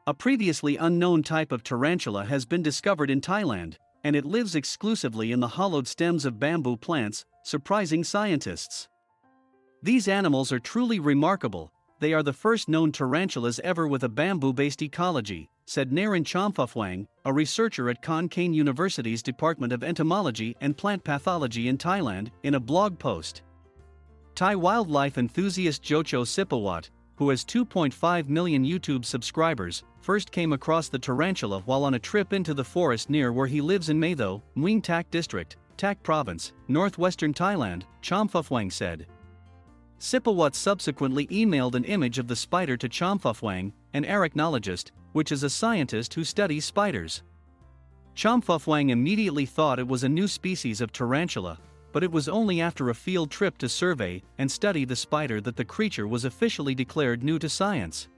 A previously unknown type of tarantula has been discovered in Thailand, and it lives exclusively in the hollowed stems of bamboo plants, surprising scientists. These animals are truly remarkable. They are the first known tarantulas ever with a bamboo-based ecology, said Narin Chomphuphuang, a researcher at Khon Kaen University's Department of Entomology and Plant Pathology in Thailand, in a blog post. Thai wildlife enthusiast Jocho Sipawat, who has 2.5 million YouTube subscribers, first came across the tarantula while on a trip into the forest near where he lives in Maetho, Mueang Tak District, Tak Province, northwestern Thailand, Chomphuphuang said. Sipawat subsequently emailed an image of the spider to Chomphuphuang, an arachnologist, which is a scientist who studies spiders. Chomphuphuang immediately thought it was a new species of tarantula, but it was only after a field trip to survey and study the spider that the creature was officially declared new to science.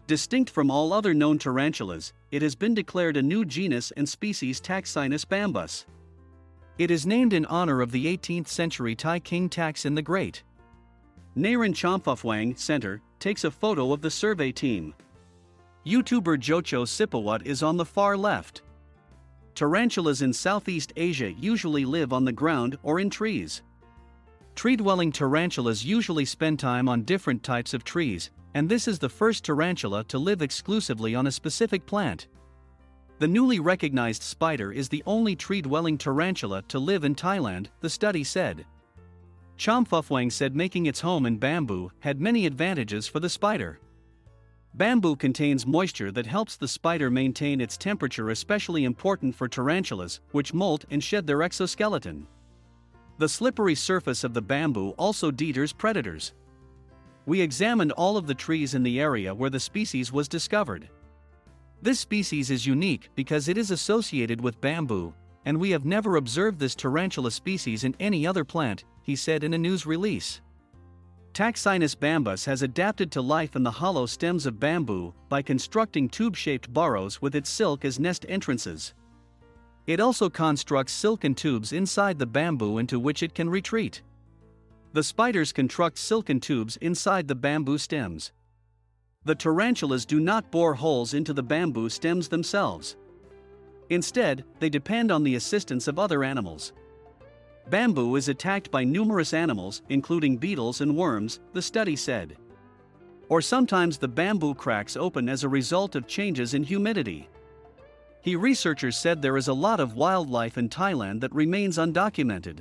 Distinct from all other known tarantulas, it has been declared a new genus and species Taxinus bambus. It is named in honor of the 18th century Thai king Taksin the Great. Narin Chomphuphuang Center takes a photo of the survey team. YouTuber Jocho Sipawat is on the far left. Tarantulas in Southeast Asia usually live on the ground or in trees. Tree-dwelling tarantulas usually spend time on different types of trees, and this is the first tarantula to live exclusively on a specific plant. The newly recognized spider is the only tree-dwelling tarantula to live in Thailand, the study said. Chomphuphuang said making its home in bamboo had many advantages for the spider. Bamboo contains moisture that helps the spider maintain its temperature, especially important for tarantulas, which molt and shed their exoskeleton. The slippery surface of the bamboo also deters predators. We examined all of the trees in the area where the species was discovered. This species is unique because it is associated with bamboo, and we have never observed this tarantula species in any other plant, he said in a news release. Taxinus bambus has adapted to life in the hollow stems of bamboo by constructing tube-shaped burrows with its silk as nest entrances. It also constructs silken tubes inside the bamboo into which it can retreat. The spiders construct silken tubes inside the bamboo stems. The tarantulas do not bore holes into the bamboo stems themselves. Instead, they depend on the assistance of other animals. Bamboo is attacked by numerous animals, including beetles and worms, the study said. Or sometimes the bamboo cracks open as a result of changes in humidity. Researchers said there is a lot of wildlife in Thailand that remains undocumented.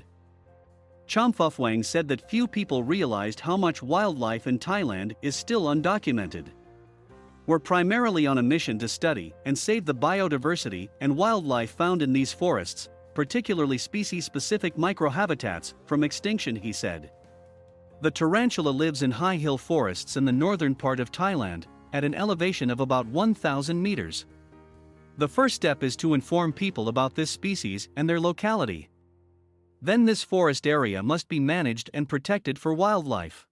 Chomphuphuang said that few people realized how much wildlife in Thailand is still undocumented. We're primarily on a mission to study and save the biodiversity and wildlife found in these forests, particularly species-specific microhabitats, from extinction, he said. The tarantula lives in high hill forests in the northern part of Thailand, at an elevation of about 1,000 meters. The first step is to inform people about this species and their locality. Then this forest area must be managed and protected for wildlife.